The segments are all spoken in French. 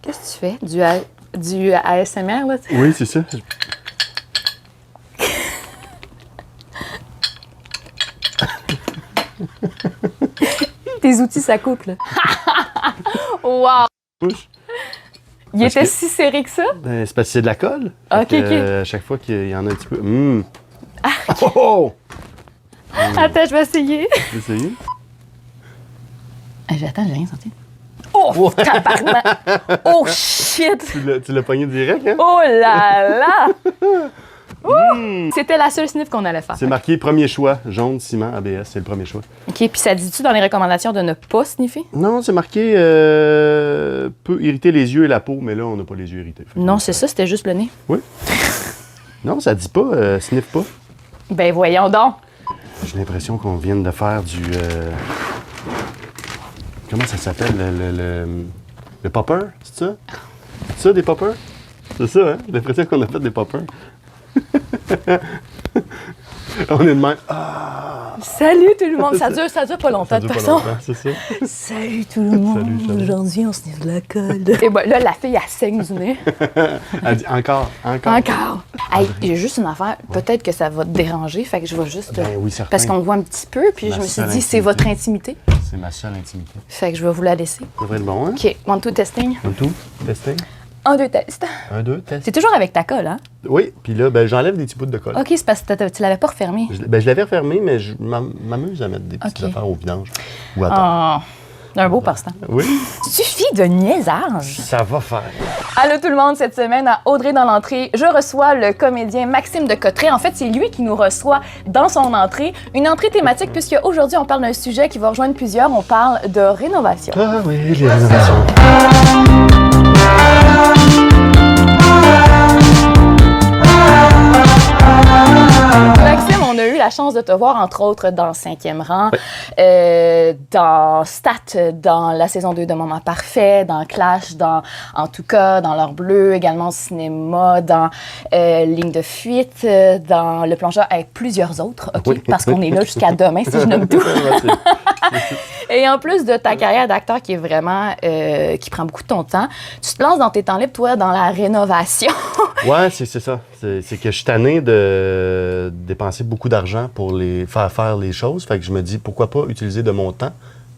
Qu'est-ce que tu fais? Du ASMR, là? Oui, c'est ça. Tes outils, ça coupe, là. Wow! Push. Il était si serré que ça? Ben, c'est parce que c'est de la colle. OK, OK. À chaque fois qu'il y en a un petit peu... Oh, oh! Attends, je vais essayer. Tu veux essayer? Attends, j'ai rien senti. Oh, tabarnak! Oh, shit! Tu l'as pogné direct, hein? Oh là là! Ouh! C'était la seule sniff qu'on allait faire. C'est marqué premier choix, jaune, ciment, ABS, c'est le premier choix. OK, puis ça dit-tu dans les recommandations de ne pas sniffer? Non, c'est marqué peut irriter les yeux et la peau, mais là, on n'a pas les yeux irrités. Non, c'est ça, c'était juste le nez. Oui. Non, ça dit pas, sniff pas. Ben voyons donc! J'ai l'impression qu'on vient de faire du... Comment ça s'appelle? Le popper, c'est ça? C'est ça, des poppers? C'est ça, hein? J'ai l'impression qu'on a fait des poppers. On est de même. Ah! Salut tout le monde! Ça dure pas longtemps, de toute façon. C'est ça. Salut tout le monde! Salut. Aujourd'hui, on sniffe de la colle. Et ben là, la fille, elle saigne du nez. Elle dit encore. Hey, j'ai juste une affaire. Peut-être que ça va te déranger, fait que je vais juste... Ben oui, certain. Parce qu'on me voit un petit peu, puis je me suis dit, c'est votre intimité. C'est ma seule intimité. Fait que je vais vous la laisser. Ça devrait être bon, hein? OK, one, two, testing. Un tout, testing. 1, 2, test. 1, 2, test. C'est toujours avec ta colle, hein? Oui, puis là, ben, j'enlève des petits bouts de colle. OK, c'est parce que tu l'avais pas refermé. Je l'avais refermé, mais je m'amuse à mettre des petites OK. affaires au vidange. Ou à terre. Oh, un beau passe-temps. Oui, Suffit de niaisage. ça va faire. Allô tout le monde, cette semaine à Audrey dans l'entrée, je reçois le comédien Maxime de Cotteret. En fait, c'est lui qui nous reçoit dans son entrée. Une entrée thématique puisque aujourd'hui on parle d'un sujet qui va rejoindre plusieurs. On parle de rénovation. Ah oui, les rénovations. Maxime, on a eu la chance de te voir, entre autres, dans 5e rang, dans Stat, dans la saison 2 de Moment Parfait, dans Clash, En tout cas, dans L'Heure Bleue, également au cinéma, dans Ligne de fuite, dans Le Plongeur, avec plusieurs autres, OK? Oui. Parce qu'on est là jusqu'à demain, si je nomme tout. Et en plus de ta carrière d'acteur qui est vraiment, qui prend beaucoup de ton temps, tu te lances dans tes temps libres, toi, dans la rénovation. Ouais, c'est ça. C'est que je suis tanné de dépenser beaucoup d'argent pour faire les choses. Fait que je me dis, pourquoi pas utiliser de mon temps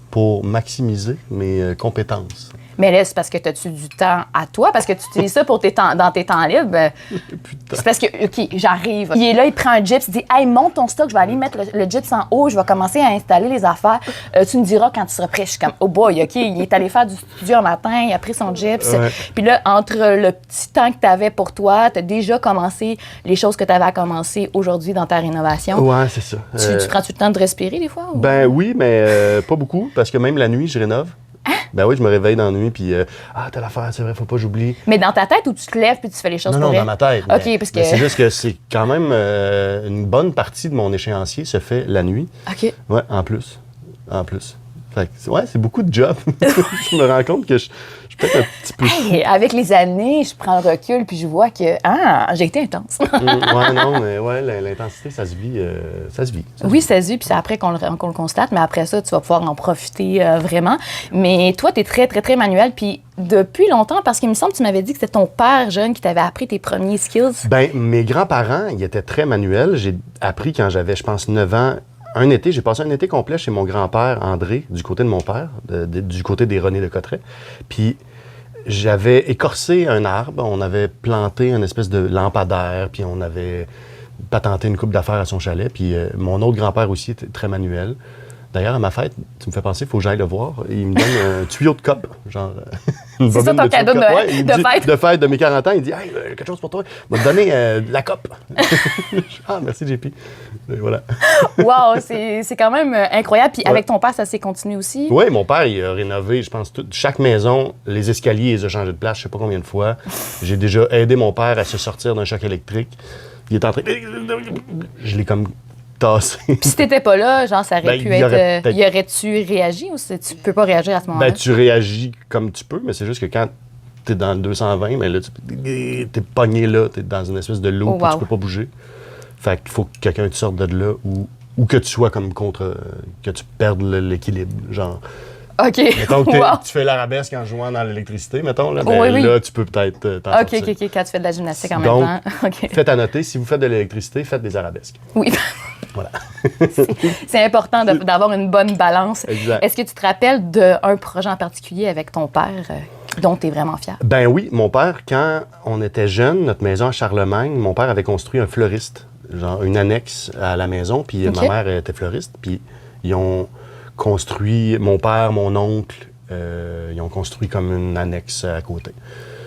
pour maximiser mes compétences. Mais là, c'est parce que as-tu du temps à toi? Parce que tu utilises ça pour dans tes temps libres. C'est parce que, OK, j'arrive. Il est là, il prend un gyps, il dit, hey, monte ton stock, je vais aller mettre le gyps en haut, je vais commencer à installer les affaires. Tu me diras quand tu seras prêt. Je suis comme, oh boy, OK, il est allé faire du studio un matin, il a pris son gyps. Ouais. Puis là, entre le petit temps que tu avais pour toi, tu as déjà commencé les choses que tu avais à commencer aujourd'hui dans ta rénovation. Ouais, c'est ça. Tu prends-tu le temps de respirer des fois? Ou? Ben oui, mais pas beaucoup, parce que même la nuit, je rénove. Ben oui, je me réveille dans la nuit, puis t'as l'affaire, c'est vrai, faut pas que j'oublie. Mais dans ta tête, où tu te lèves puis tu fais les choses Non, pour non, vrai? dans ma tête. OK, mais, parce que... mais c'est juste que c'est quand même une bonne partie de mon échéancier se fait la nuit. OK. Ouais, en plus. Fait que, ouais, c'est beaucoup de job. Je me rends compte que je suis peut-être un petit peu... Hey, avec les années, je prends le recul puis je vois que j'ai été intense. Ouais, non, mais ouais, l'intensité, ça se vit. Oui, ça se vit, puis c'est après qu'on le constate, mais après ça, tu vas pouvoir en profiter vraiment. Mais toi, tu es très, très, très manuel, puis depuis longtemps, parce qu'il me semble que tu m'avais dit que c'était ton père jeune qui t'avait appris tes premiers skills. Ben, mes grands-parents, ils étaient très manuels. J'ai appris quand j'avais, je pense, 9 ans. Un été, j'ai passé un été complet chez mon grand-père, André, du côté de mon père, du côté des René de Cotteret. Puis j'avais écorcé un arbre, on avait planté une espèce de lampadaire, puis on avait patenté une coupe d'affaires à son chalet. Puis mon autre grand-père aussi était très manuel. D'ailleurs, à ma fête, tu me fais penser, il faut que j'aille le voir. Il me donne un tuyau de cope, genre... une C'est ça bobine ton cadeau tuyau de cope. Il me dit, fête? de fête de mes 40 ans. Il dit, hey, quelque chose pour toi. Il va te donner de la cope. Ah, merci, JP. Et voilà. Wow, c'est quand même incroyable. Puis avec ton père, ça s'est continué aussi? Oui, mon père, il a rénové, je pense, chaque maison, les escaliers, il les a changés de place, je sais pas combien de fois. J'ai déjà aidé mon père à se sortir d'un choc électrique. Il est en train... Je l'ai comme... tassé. Puis si t'étais pas là, genre, ça aurait pu être... Y aurais-tu réagi ou tu peux pas réagir à ce moment-là? Ben, tu réagis comme tu peux, mais c'est juste que quand t'es dans le 220, mais là, t'es pogné là, t'es dans une espèce de loop où tu peux pas bouger. Fait qu'il faut que quelqu'un te sorte de là ou que tu sois comme contre... que tu perdes l'équilibre, genre... OK. Mettons que Wow. tu fais l'arabesque en jouant dans l'électricité, mettons, là, ben, Oui. là, tu peux peut-être t'en OK, sortir. OK, quand tu fais de la gymnastique en Donc, même temps. OK. Faites à noter, si vous faites de l'électricité, faites des arabesques. Oui. Voilà. C'est important d'avoir une bonne balance. Exact. Est-ce que tu te rappelles d'un projet en particulier avec ton père dont tu es vraiment fier? Ben oui, mon père, quand on était jeune, notre maison à Charlemagne, mon père avait construit un fleuriste, genre une annexe à la maison, puis OK. ma mère était fleuriste, puis ils ont construit, mon père, mon oncle, ils ont construit comme une annexe à côté.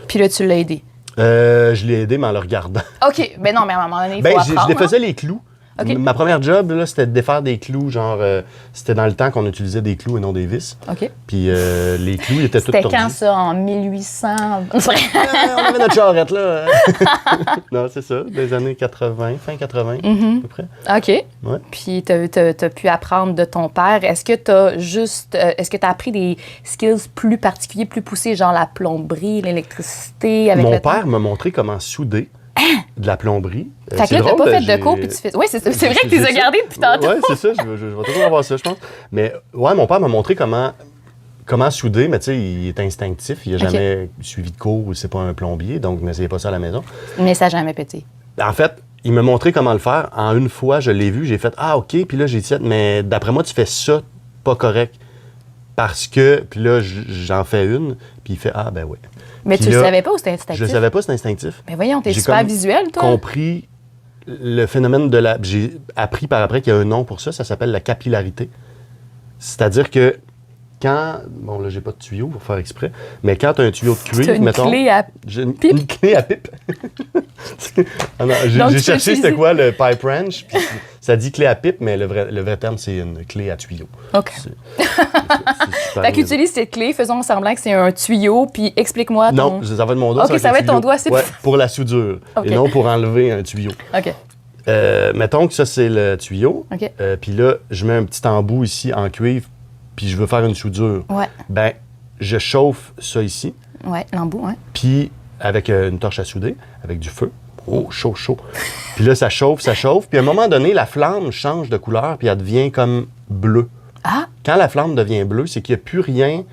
Puis là, tu l'as aidé. Je l'ai aidé, mais en le regardant. OK. Ben non, mais à un moment donné, il faut Ben, apprendre. je défaisais les clous. OK. Ma première job, là, c'était de défaire des clous, genre, c'était dans le temps qu'on utilisait des clous et non des vis. OK. Puis les clous, ils étaient tous C'était tordus. quand, ça? En 1800? C'est vrai. On avait notre charrette, là. Non, c'est ça, des années 80, fin 80, à peu près. OK. Ouais. Puis, tu as pu apprendre de ton père. Est-ce que tu as est-ce que tu as appris des skills plus particuliers, plus poussés, genre la plomberie, l'électricité? Avec Mon le père m'a montré comment souder de la plomberie. Fait que là, t'as pas fait de cours, puis tu fais. Oui, c'est vrai que tu les as gardés depuis tantôt. Oui, c'est ça, je vais toujours avoir ça, je pense. Mais ouais, mon père m'a montré comment souder, mais tu sais, il est instinctif. Il n'a OK. jamais suivi de cours, c'est pas un plombier, donc n'essayez pas ça à la maison. Mais ça n'a jamais pété. En fait, il m'a montré comment le faire. En une fois, je l'ai vu, j'ai fait « Ah, OK », puis là, j'ai dit « Mais d'après moi, tu fais ça pas correct. » Parce que, puis là, j'en fais une, puis il fait « Ah, ben oui. » Mais Puis tu le là, savais pas ou c'était instinctif? Je le savais pas, c'est instinctif. Mais voyons, t'es J'ai super comme visuel, toi. compris le phénomène de la... J'ai appris par après qu'il y a un nom pour ça, ça s'appelle la capillarité. C'est-à-dire que quand... Bon, là, j'ai pas de tuyau pour faire exprès, mais quand tu as un tuyau de T'as cuivre, une mettons... clé à J'ai une pipe? clé à pipe. Ah non, Donc, j'ai tu peux cherché utiliser- c'était quoi le pipe wrench, puis ça dit clé à pipe, mais le vrai terme, c'est une clé à tuyau. OK. C'est super Fait qu'utilise cette clé, faisons semblant que c'est un tuyau, puis explique-moi ton... Non, ça va être mon doigt. OK, ça va être ton doigt, c'est ouais, plus- pour la soudure, OK. et non pour enlever un tuyau. OK. Mettons que ça, c'est le tuyau. OK. Puis là, je mets un petit embout ici en cuivre, puis je veux faire une soudure. Ouais. Ben, je chauffe ça ici, Ouais, l'embout, ouais. puis avec une torche à souder, avec du feu. Oh, chaud, chaud. Puis là, ça chauffe. Puis à un moment donné, la flamme change de couleur, puis elle devient comme bleue. Ah! Quand la flamme devient bleue, c'est qu'il n'y a plus rien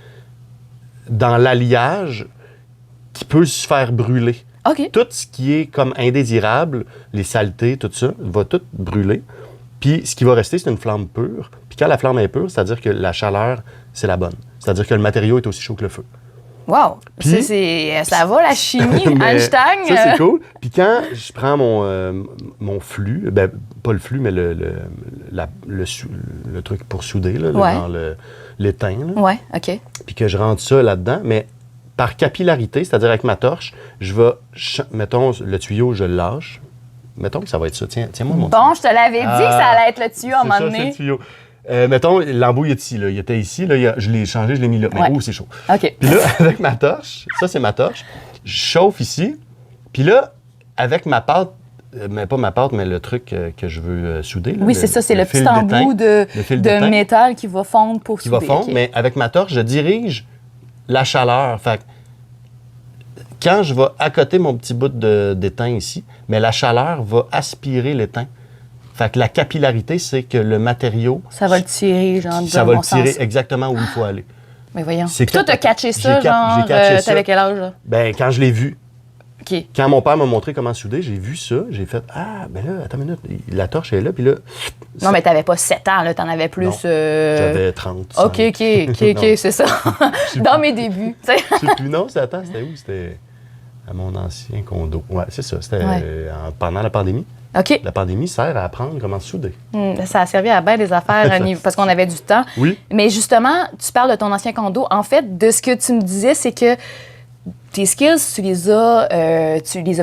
dans l'alliage qui peut se faire brûler. OK. Tout ce qui est comme indésirable, les saletés, tout ça, va tout brûler. Puis ce qui va rester, c'est une flamme pure. Puis quand la flamme est pure, c'est-à-dire que la chaleur, c'est la bonne. C'est-à-dire que le matériau est aussi chaud que le feu. Wow! Puis- Ça va, la chimie, Mais Einstein! ça, c'est cool. Puis quand je prends mon flux, ben, pas le flux, mais le truc pour souder, là, Ouais. genre l'étain, là, Ouais, OK. puis que je rentre ça là-dedans, mais par capillarité, c'est-à-dire avec ma torche, je vais, mettons, le tuyau, je le lâche. Mettons que ça va être ça. Tiens-moi mon Bon, je te l'avais dit que ça allait être le tuyau à un c'est moment ça, c'est donné. le tuyau. Mettons, l'embout il est ici, là. Il était ici, là, je l'ai changé, je l'ai mis là. Mais Ouais. oh, c'est chaud. OK. Puis là, avec ma torche, ça c'est ma torche, je chauffe ici. Puis là, avec ma pâte, mais pas ma pâte, mais le truc que je veux souder. Là, Oui, c'est ça, c'est le petit fil d'étain, embout de le fil d'étain métal qui va fondre pour qui va souder. fondre, OK. mais avec ma torche, je dirige la chaleur. Fait que quand je vais accoter mon petit bout d'étain ici, mais la chaleur va aspirer l'étain. Fait que la capillarité, c'est que le matériau, Ça va le tirer, genre, ça dans va mon le tirer sens. exactement où il faut aller. Mais voyons. C'est Puis toi, t'as catché ça, genre, j'ai catché ça. t'avais quel âge, là? Ben, quand je l'ai vu, OK. quand mon père m'a montré comment souder, j'ai vu ça, j'ai fait « Ah, ben là, attends une minute, la torche est là, puis là... » Non, mais t'avais pas 7 ans, là, t'en avais plus... Non, J'avais 30. OK, c'est ça. Dans mes débuts, tu sais. Je sais plus, non, c'était où? C'était à mon ancien condo. Ouais, c'est ça, c'était Ouais. Pendant la pandémie. OK. La pandémie sert à apprendre comment souder. Ça a servi à bien des affaires parce qu'on avait du temps. Oui. Mais justement, tu parles de ton ancien condo. En fait, de ce que tu me disais, c'est que tes skills, tu les as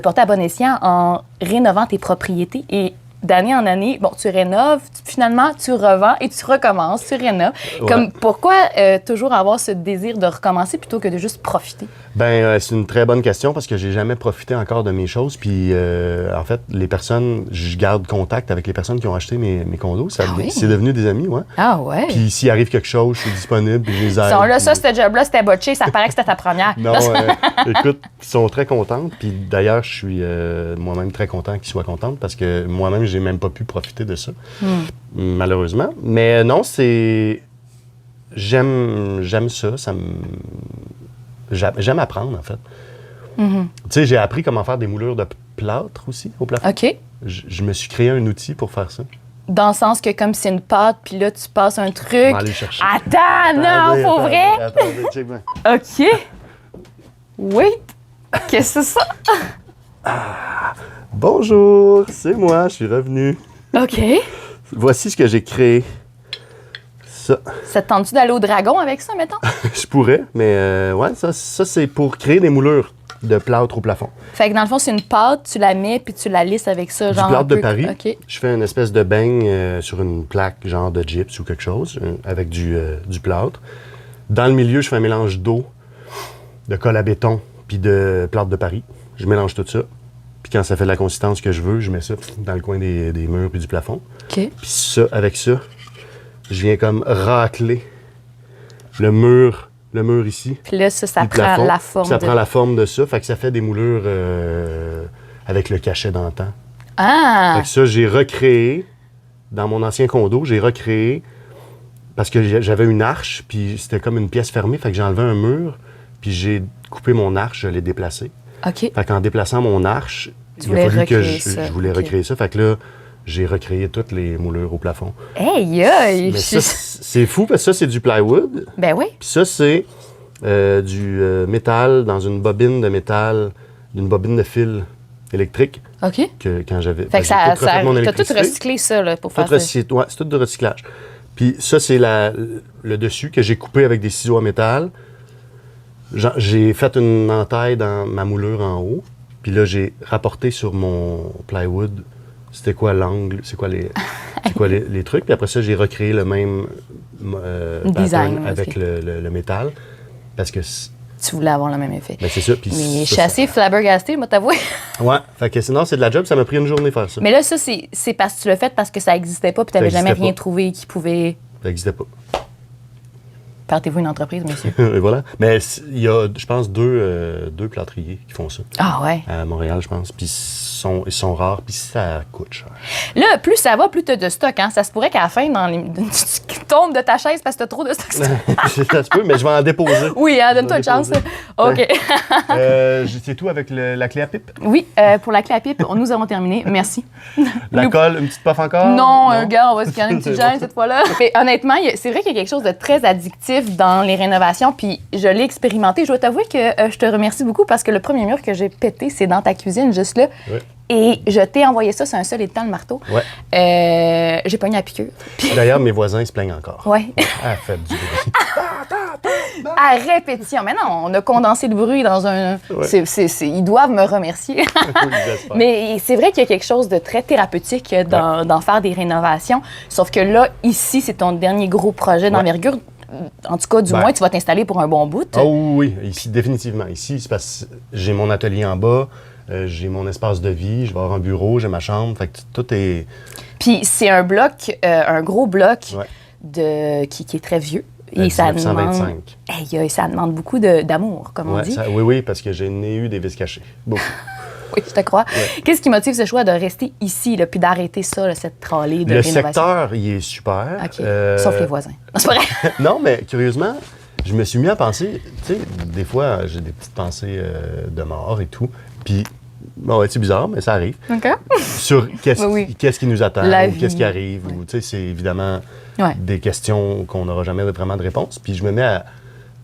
portés à bon escient en rénovant tes propriétés. Et d'année en année, bon, tu rénoves, finalement, tu revends et tu recommences, tu rénoves. Ouais. Comme, pourquoi toujours avoir ce désir de recommencer plutôt que de juste profiter? Ben, c'est une très bonne question parce que j'ai jamais profité encore de mes choses. Puis, en fait, je garde contact avec les personnes qui ont acheté mes condos. Oui? C'est devenu des amis, ouais. Ah ouais? Puis, s'il arrive quelque chose, je suis disponible, puis je les aide. Là, ça, puis- ce job-là, c'était botché. Ça paraît que c'était ta première. Non, écoute, ils sont très contentes. Puis d'ailleurs, je suis moi-même très content qu'ils soient contentes parce que moi-même, j'ai même pas pu profiter de ça, malheureusement. Mais non, j'aime ça. J'aime apprendre, en fait. Tu sais, j'ai appris comment faire des moulures de plâtre aussi au plafond. OK. Je me suis créé un outil pour faire ça. Dans le sens que comme c'est une pâte, puis là, tu passes un Je truc. vais aller chercher. Attends, non, pour vrai? Attendez, check bien. OK. Wait. Qu'est-ce que c'est ça? Bonjour, c'est moi, je suis revenu. OK. Voici ce que j'ai créé. Ça. Ça te tente-tu d'aller au dragon avec ça, mettons? Je pourrais, mais ouais, ça c'est pour créer des moulures de plâtre au plafond. Fait que dans le fond, c'est une pâte, tu la mets, puis tu la lisses avec ça, Du genre. plâtre un peu... de Paris. OK. Je fais une espèce de beigne sur une plaque, genre de gyps ou quelque chose, avec du plâtre. Dans le milieu, je fais un mélange d'eau, de colle à béton, puis de plâtre de Paris. Je mélange tout ça. Puis quand ça fait la consistance que je veux, je mets ça dans le coin des murs puis du plafond. OK. Puis ça, avec ça, je viens comme racler le mur ici. Puis là, ça du prend plafond. la forme. Ça prend la forme de ça. Fait que ça fait des moulures avec le cachet d'antan. Ah! Fait que ça, j'ai recréé, dans mon ancien condo, parce que j'avais une arche, puis c'était comme une pièce fermée, fait que j'ai enlevé un mur, puis j'ai coupé mon arche, je l'ai déplacé. OK. Fait qu'en déplaçant mon arche, Tu il a voulais fallu que recréer ça. je voulais OK. recréer ça. Fait que là, j'ai recréé toutes les moulures au plafond. Hey, aïe! Mais ça, c'est fou, parce que ça, c'est du plywood. Ben oui. Puis ça, c'est du métal dans une bobine de métal, d'une bobine de fil électrique OK. que quand j'avais... Fait que j'ai tout refait mon t'as tout électricité. recyclé ça, là, pour faire Ouais, ça. c'est tout de recyclage. Puis ça, c'est le dessus que j'ai coupé avec des ciseaux à métal. J'ai fait une entaille dans ma moulure en haut. Puis là, j'ai rapporté sur mon plywood c'était quoi l'angle, c'est quoi les trucs. Puis après ça, j'ai recréé le même Design, pattern avec ok. le métal. Parce que Tu voulais avoir le même effet. ben, c'est ça. Puis Mais je ça, suis assez flabbergastée, moi, t'avouer. Ouais, fait que sinon, c'est de la job. Ça m'a pris une journée faire ça. Mais là, ça, c'est parce que tu l'as fait parce que ça n'existait pas puis tu n'avais Ça jamais existait rien pas. trouvé qui pouvait... Ça n'existait pas. Partez-vous une entreprise, monsieur. Et voilà. Mais il y a, je pense, deux plâtriers qui font ça. Ah ouais. À Montréal, je pense. Puis ils sont rares, puis ça coûte cher. Là, plus ça va, plus tu as de stock. Hein? Ça se pourrait qu'à la fin, tu tombes de ta chaise parce que tu as trop de stock. Ça se peut, mais je vais en déposer. Oui, hein, donne-toi une chance. OK. C'est tout avec la clé à pipe? Oui, pour la clé à pipe, nous avons terminé. Merci. La colle, une petite puff encore? Non, gars, on va se calmer une petite C'est bon. gêne cette fois-là. Mais honnêtement, c'est vrai qu'il y a quelque chose de très addictif dans les rénovations, puis je l'ai expérimenté. Je dois t'avouer que je te remercie beaucoup parce que le premier mur que j'ai pété, c'est dans ta cuisine, juste là. Ouais. Et je t'ai envoyé ça sur un seul étant le marteau. Ouais. J'ai pogné la piqûre. Puis, D'ailleurs, mes voisins, ils se plaignent encore. ouais. Ah, faites du bruit. À répétition. Mais non, on a condensé le bruit dans un... Ouais. Ils doivent me remercier. Oui, j'espère. Mais c'est vrai qu'il y a quelque chose de très thérapeutique d'en faire des rénovations. Sauf que là, ici, c'est ton dernier gros projet d'envergure. En tout cas, du Ben. moins, tu vas t'installer pour un bon bout. Oh oui, ici, définitivement. Ici, c'est parce que j'ai mon atelier en bas, j'ai mon espace de vie, je vais avoir un bureau, j'ai ma chambre. Fait que tout est... Puis c'est un bloc, un gros bloc Ouais. qui est très vieux. Et ça demande, 1925. ça demande beaucoup d'amour, comme on Ouais, dit. oui, parce que j'ai eu des vis cachées. Beaucoup. Oui, je te crois. Qu'est-ce qui motive ce choix de rester ici, là, puis d'arrêter ça, là, cette trallée de Le rénovation? secteur, il est super. OK. Sauf les voisins. Non, c'est pas vrai. Non, mais curieusement, je me suis mis à penser, tu sais, des fois, j'ai des petites pensées de mort et tout. Puis, bon, ouais, c'est bizarre, mais ça arrive. OK. Sur qu'est-ce qui nous attend, La ou vie. qu'est-ce qui arrive. Ou, tu sais, c'est évidemment des questions qu'on n'aura jamais vraiment de réponse. Puis, je me mets à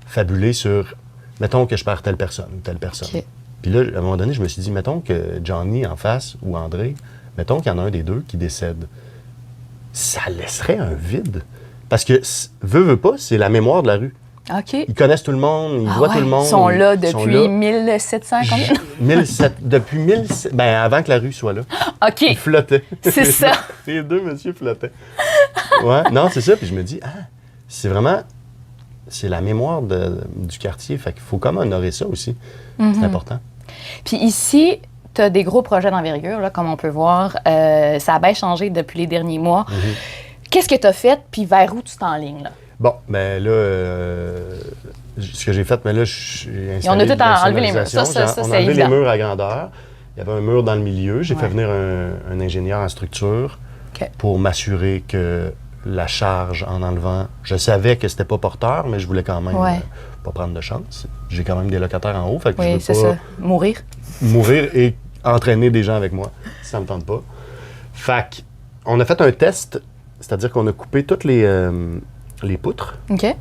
fabuler sur, mettons que je perds telle personne ou telle personne. OK. Puis là, à un moment donné, je me suis dit, mettons que Johnny en face ou André, mettons qu'il y en a un des deux qui décède. Ça laisserait un vide. Parce que, veut pas, c'est la mémoire de la rue. OK. Ils connaissent tout le monde, ils voient tout le monde. Ils sont là ils sont depuis là. 1700, combien? 1700 depuis 1700, ben avant que la rue soit là. OK. Ils flottaient. C'est ça. Les deux monsieur flottaient. Ouais, non, c'est ça. Puis je me dis, c'est vraiment, c'est la mémoire du quartier. Fait qu'il faut comme honorer ça aussi. C'est important. Puis ici, tu as des gros projets d'envergure, là, comme on peut voir. Ça a bien changé depuis les derniers mois. Qu'est-ce que tu as fait, puis vers où tu t'enlignes, là? Bon, ben là, ce que j'ai fait, mais là, j'ai installé On a tout de la enlevé les murs. sonorisation. Ça, On a c'est enlevé les évident. murs à grandeur. Il y avait un mur dans le milieu. J'ai Ouais. fait venir un ingénieur en structure OK. pour m'assurer que la charge en enlevant. Je savais que c'était pas porteur, mais je voulais quand même pas prendre de chance. J'ai quand même des locataires en haut, fait que je veux c'est pas ça. Mourir et entraîner des gens avec moi. Ça me tente pas. Fait qu'on a fait un test, c'est-à-dire qu'on a coupé toutes les poutres, OK.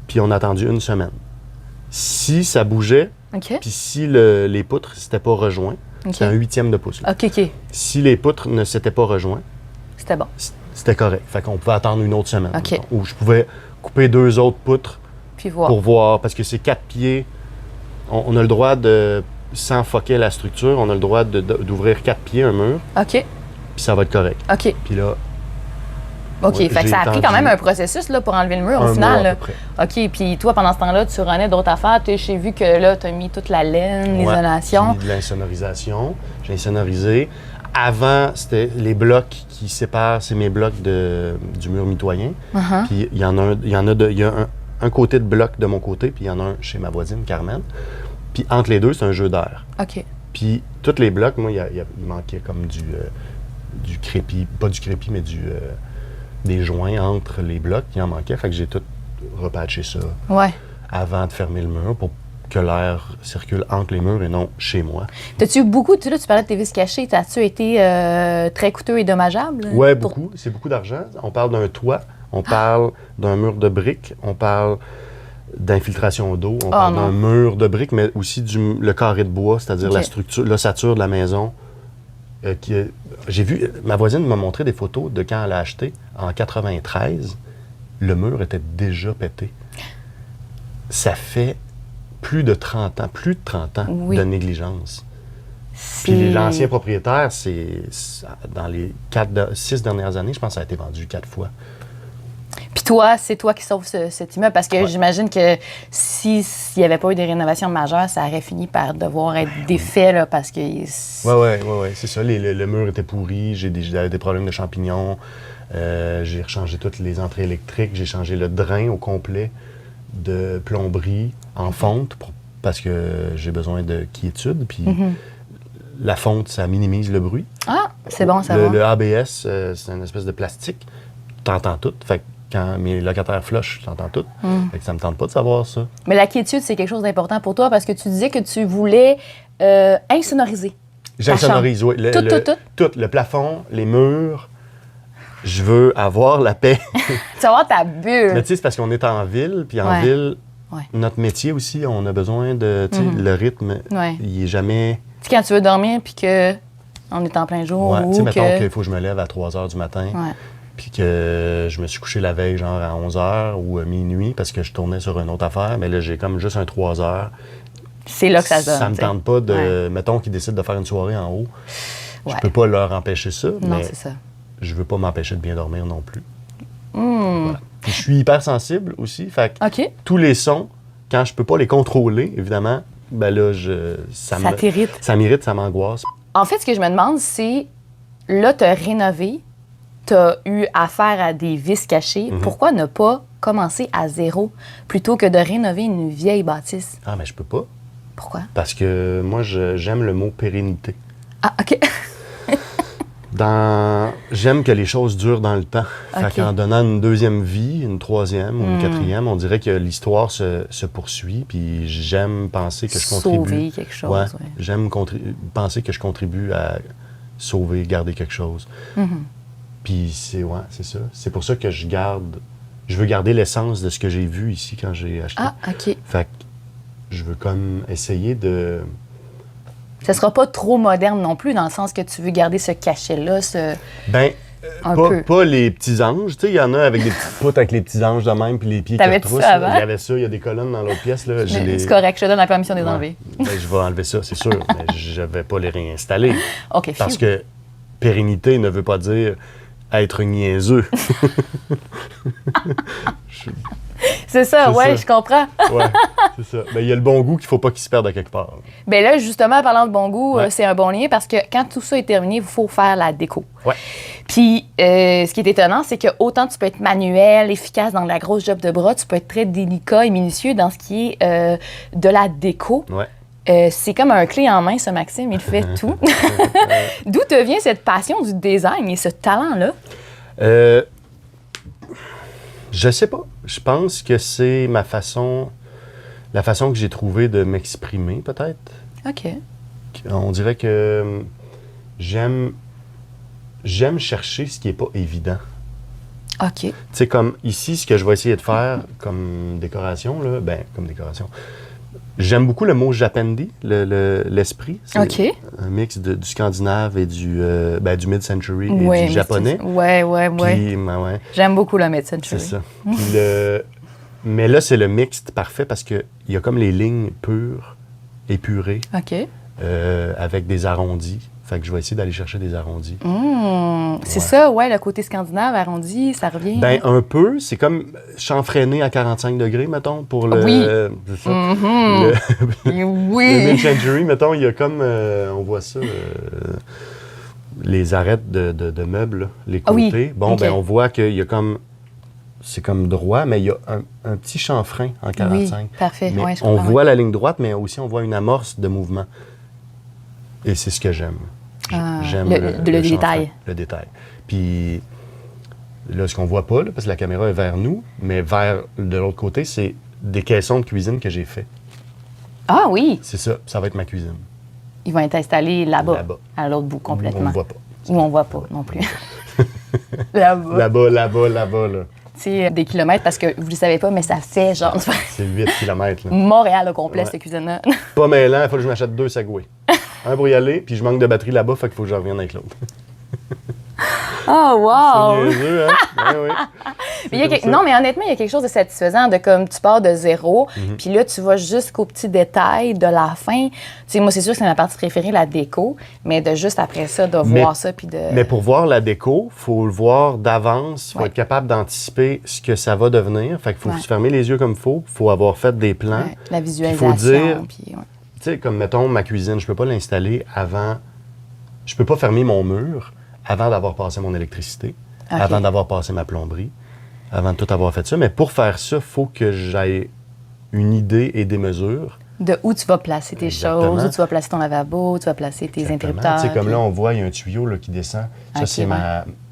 puis on a attendu 1 semaine. Si ça bougeait, OK. puis si les poutres ne s'étaient pas rejoints, c'était un 1/8 de pouce. Là. OK. Si les poutres ne s'étaient pas rejoints, C'était bon. c'était correct. Fait qu'on pouvait attendre une autre semaine. OK. Ou je pouvais couper 2 autres poutres Puis voir. pour voir, parce que c'est 4 pieds. On a le droit de, sans foquer la structure, on a le droit d'ouvrir 4 pieds un mur, OK. puis ça va être correct. OK. Puis là, OK. ouais, Fait que ça a pris quand même un processus là, pour enlever le mur au final. mois à Là. peu près. OK. Puis toi, pendant ce temps-là, tu runnais d'autres affaires. J'ai vu que là, tu as mis toute la laine, l'isolation. J'ai mis de l'insonorisation. J'ai insonorisé. Avant, c'était les blocs qui séparent, c'est mes blocs du mur mitoyen. Puis il y a un côté de bloc de mon côté, puis il y en a un chez ma voisine, Carmen. Puis entre les deux, c'est un jeu d'air. OK. Puis tous les blocs, moi, il manquait comme du crépi, pas du crépi, mais des joints entre les blocs. Il en manquait, fait que j'ai tout repatché ça avant de fermer le mur pour que l'air circule entre les murs et non chez moi. T'as-tu eu beaucoup, tu parlais de tes vis cachées, t'as-tu été très coûteux et dommageable? Oui, beaucoup. C'est beaucoup d'argent. On parle d'un toit, on parle d'un mur de briques, on parle d'infiltration d'eau, on parle d'un mur de briques, mais aussi le carré de bois, c'est-à-dire la structure, l'ossature de la maison. J'ai vu, ma voisine m'a montré des photos de quand elle a acheté en 93. Le mur était déjà pété. Ça fait plus de 30 ans de négligence. Puis les anciens propriétaires, dans les 6 dernières années, je pense que ça a été vendu 4 fois. Puis toi, c'est toi qui sauves cet immeuble parce que j'imagine que s'il n'y avait pas eu des rénovations majeures, ça aurait fini par devoir être défait là, parce que... Oui, c'est ça. Le mur était pourri, j'avais des problèmes de champignons, j'ai rechangé toutes les entrées électriques, j'ai changé le drain au complet de plomberie en fonte parce que j'ai besoin de quiétude. Puis la fonte, ça minimise le bruit. Ah, c'est bon, ça va. Le ABS, c'est une espèce de plastique. Tu entends tout. Fait que quand mes locataires flushent, tu entends tout. Fait que ça me tente pas de savoir ça. Mais la quiétude, c'est quelque chose d'important pour toi parce que tu disais que tu voulais insonoriser. J'insonorise, oui. Tout. Le plafond, les murs. Je veux avoir la paix. Tu vas avoir ta bulle. Mais tu sais, c'est parce qu'on est en ville, puis en ville, notre métier aussi, on a besoin de, tu sais, le rythme, il est jamais... Tu sais, quand tu veux dormir, puis qu'on est en plein jour, tu sais, mettons qu'il faut que je me lève à 3 h du matin, Ouais. puis que je me suis couché la veille, genre à 11 h ou à minuit, parce que je tournais sur une autre affaire, mais là, j'ai comme juste un 3 h. C'est là que ça se donne. Ça me tente pas de... Mettons qu'ils décident de faire une soirée en haut, je peux pas leur empêcher ça, mais c'est ça. Je veux pas m'empêcher de bien dormir non plus. Voilà. Puis je suis hyper sensible aussi, fait que tous les sons, quand je peux pas les contrôler, évidemment, ben là, ça t'irrite. Ça m'irrite, ça m'angoisse. En fait, ce que je me demande, c'est, là, tu as rénové, tu as eu affaire à des vis cachées. Pourquoi ne pas commencer à zéro plutôt que de rénover une vieille bâtisse? Ah, mais je peux pas. Pourquoi? Parce que moi, j'aime le mot pérennité. Ah, OK. J'aime que les choses durent dans le temps. Fait qu'en donnant une deuxième vie, une troisième ou une quatrième, on dirait que l'histoire se poursuit. Puis j'aime penser que je contribue. Sauver quelque chose. J'aime penser que je contribue à sauver, garder quelque chose. Puis c'est ça. C'est pour ça que je veux garder l'essence de ce que j'ai vu ici quand j'ai acheté. Ah, OK. Fait que je veux comme essayer de... Ça sera pas trop moderne non plus, dans le sens que tu veux garder ce cachet-là, pas les petits anges. Tu sais, il y en a avec des petites poutres avec les petits anges de même, puis les pieds qui retroussent. Il y avait ça, il y a des colonnes dans l'autre pièce. Là. C'est correct, je te donne la permission de les enlever. Ben, je vais enlever ça, c'est sûr, mais je vais pas les réinstaller. OK, parce que pérennité ne veut pas dire être niaiseux. C'est ça, je comprends. C'est ça. Ben, il y a le bon goût qu'il ne faut pas qu'il se perde à quelque part. Bien là, justement, en parlant de bon goût, c'est un bon lien parce que quand tout ça est terminé, il faut faire la déco. Puis, ce qui est étonnant, c'est que autant tu peux être manuel, efficace dans la grosse job de bras, tu peux être très délicat et minutieux dans ce qui est de la déco. C'est comme un clé en main, ce Maxime, il fait tout. D'où te vient cette passion du design et ce talent-là? Je sais pas. Je pense que c'est la façon que j'ai trouvé de m'exprimer, peut-être. OK. On dirait que j'aime chercher ce qui n'est pas évident. OK. Tu sais, comme ici, ce que je vais essayer de faire comme décoration, là, comme décoration, j'aime beaucoup le mot japendi, l'esprit. C'est OK. un mix du scandinave et du mid-century Ouais, et du japonais. Ouais. Puis, ouais. J'aime beaucoup le mid-century. C'est ça. Puis mais là, c'est le mixte parfait parce qu'il y a comme les lignes pures, épurées, OK. avec des arrondis. Fait que je vais essayer d'aller chercher des arrondis. C'est ça, ouais, le côté scandinave, arrondi, ça revient. Ben, un peu. C'est comme chanfreiné à 45 degrés, mettons, pour le... Oui. C'est ça. Le Oui. mid-century, mettons, il y a comme... on voit ça... les arêtes de meubles, là, les côtés. Oui. Bon, OK. ben, on voit qu'il y a comme... C'est comme droit, mais il y a un petit chanfrein en 45. Oui, parfait. Mais Ouais, je on comprends, voit la ligne droite, mais aussi on voit une amorce de mouvement. Et c'est ce que j'aime. J'aime le détail. chanfrein, le détail. Puis là, ce qu'on voit pas, là, parce que la caméra est vers nous, mais vers de l'autre côté, c'est des caissons de cuisine que j'ai fait. Ah oui, C'est ça, ça va être ma cuisine. ils vont être installés là-bas, Là-bas. à l'autre bout complètement. On ne voit pas. Ou on voit pas non plus. Là-bas. Là-bas, là. C'est des kilomètres parce que vous le savez pas, mais ça fait genre C'est 8 km. Là. Montréal au complet, Ouais. cette cuisine-là. Pas mêlant, il faut que je m'achète 2 Segway. Un pour y aller, puis je manque de batterie là-bas, fait qu'il faut que je revienne avec l'autre. Oh, wow! C'est niaiseux, hein? Ouais, oui. Mais non, mais honnêtement, il y a quelque chose de satisfaisant de comme tu pars de zéro, puis là, tu vas jusqu'aux petits détails de la fin. Tu sais, moi, c'est sûr que c'est ma partie préférée, la déco, mais de juste après ça, de voir ça, puis de... Mais pour voir la déco, il faut le voir d'avance, il faut Ouais. être capable d'anticiper ce que ça va devenir. Fait qu'il faut Ouais. se fermer les yeux comme il faut avoir fait des plans. Ouais, la Puis visualisation, il faut dire, puis... ouais. tu sais, comme mettons ma cuisine, je peux pas l'installer avant... Je peux pas fermer mon mur avant d'avoir passé mon électricité, OK. avant d'avoir passé ma plomberie, avant de tout avoir fait ça. Mais pour faire ça, il faut que j'aie une idée et des mesures. De où tu vas placer tes Exactement. choses, où tu vas placer ton lavabo, où tu vas placer tes Exactement. interrupteurs. Tu sais, comme puis- là, on voit, il y a un tuyau là, qui descend. Ça, Ok, c'est ouais.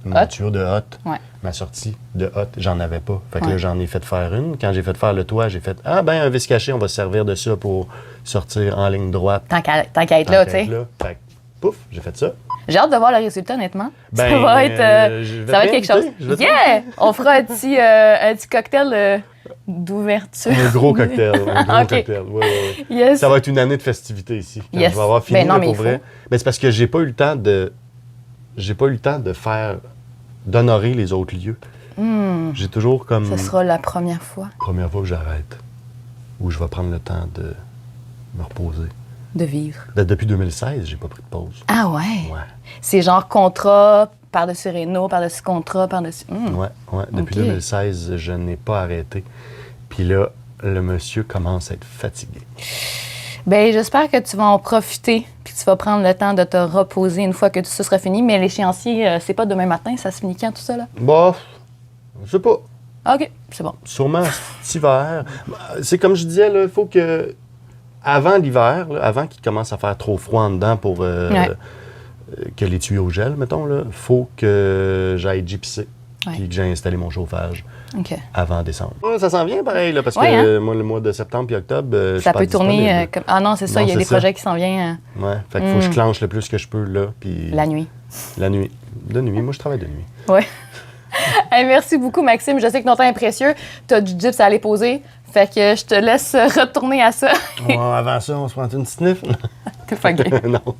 mon Hotte. tuyau de hotte. Ouais. Ma sortie de hotte, j'en avais pas. Fait que Ouais. là, j'en ai fait faire une. Quand j'ai fait faire le toit, j'ai fait un vis caché, on va se servir de ça pour sortir en ligne droite. Tant qu'à être Tant là, qu'à tu être sais. là. Fait que, pouf, j'ai fait ça. J'ai hâte de voir le résultat, honnêtement. Ben, ça va être, je vais ça va être quelque chose. t'inviter, je vais Yeah! On fera un petit cocktail d'ouverture. Un gros cocktail. Un gros Ok. cocktail. Oui, oui, oui. Yes. Ça va être une année de festivités ici. Quand Yes. je vais avoir fini, Ben non, là, mais pour il vrai. faut. Mais c'est parce que j'ai pas eu le temps de faire, d'honorer les autres lieux. J'ai toujours comme... Ce sera la première fois Première fois que j'arrête, où je vais prendre le temps de me reposer. de vivre. Depuis 2016, j'ai pas pris de pause. Ah ouais? Ouais, C'est genre contrat, par-dessus réno, par-dessus contrat, par-dessus... ouais. Depuis Ok. 2016, je n'ai pas arrêté. Puis là, le monsieur commence à être fatigué. Ben, j'espère que tu vas en profiter puis que tu vas prendre le temps de te reposer une fois que tout ça sera fini. Mais l'échéancier, c'est pas demain matin, ça se finit quand tout ça, là? Bon, je sais pas. OK, c'est bon. Sûrement cet hiver. C'est comme je disais, il faut que, avant l'hiver, là, avant qu'il commence à faire trop froid en dedans pour que les tuyaux gèlent, mettons, il faut que j'aille gypser. Ouais. Puis que j'ai installé mon chauffage OK. avant décembre. Ouais, ça s'en vient pareil, là, parce Ouais, que moi, le mois de septembre et octobre, je suis Ça pas peut tourner disponible. comme... Ah non, c'est ça, Non, il y a c'est des ça. projets qui s'en viennent Ouais, fait qu'il faut que je clenche le plus que je peux, là, puis la nuit. la nuit. De nuit, moi, je travaille de nuit. Oui. Hey, merci beaucoup, Maxime. Je sais que ton temps est précieux. Tu as du gyps à aller poser. Fait que je te laisse retourner à ça. Avant ça, on se prend une sniff? T'es pas game. Non.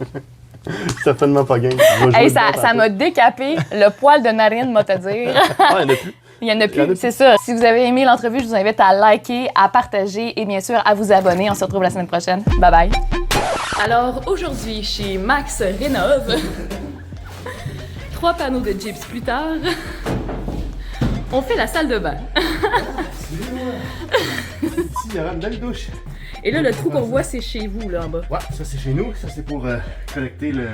Certainement pas game. Hey, ça m'a décapé le poil de narine, moi te dire. Ah, il n'y en a plus. Il y en a Il y en a plus, plus. c'est ça. Si vous avez aimé l'entrevue, je vous invite à liker, à partager et bien sûr à vous abonner. On se retrouve la semaine prochaine. Bye bye. Alors aujourd'hui, chez Max Rénove, 3 panneaux de gyps plus tard, on fait la salle de bain. Ici, il y aura une belle douche. Et là, le trou qu'on voit, c'est chez vous, là, en bas. Ouais, ça, c'est chez nous. Ça, c'est pour collecter le...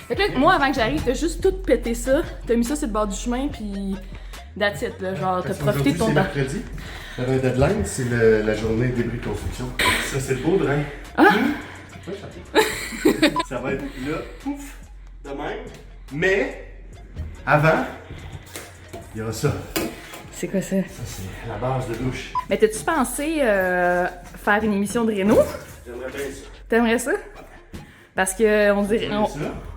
Fait que là, moi, avant que j'arrive, t'as juste tout pété ça. T'as mis ça sur le bord du chemin, puis that's it, là. Genre, t'as profité de ton C'est temps. mercredi. J'avais un deadline, c'est la journée débris de construction. Ça, c'est le beau drain. Ah! Ça va être là, pouf, de même. Mais, avant, il y aura ça. C'est quoi ça? Ça, c'est la base de douche. Mais t'as-tu pensé faire une émission de réno? J'aimerais bien ça. T'aimerais ça? Parce que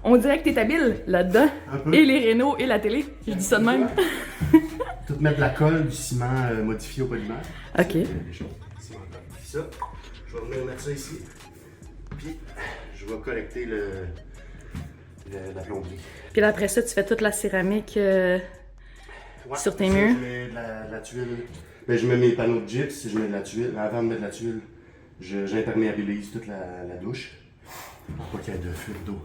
on dirait que t'es habile là-dedans. Un peu. Et les rénaux et la télé. Je dis ça de même. Tout mettre la colle du ciment modifié au polymère. OK. Des choses. Ciment puis ça, je vais venir mettre ça ici. Puis, je vais collecter la plomberie. Puis là, après ça, tu fais toute la céramique Ouais, sur tes ça, murs. Je mets de la tuile. Ben, je mets mes panneaux de gyps, je mets de la tuile. Avant de mettre de la tuile, j'imperméabilise toute la douche pour pas qu'il y ait de fuite d'eau.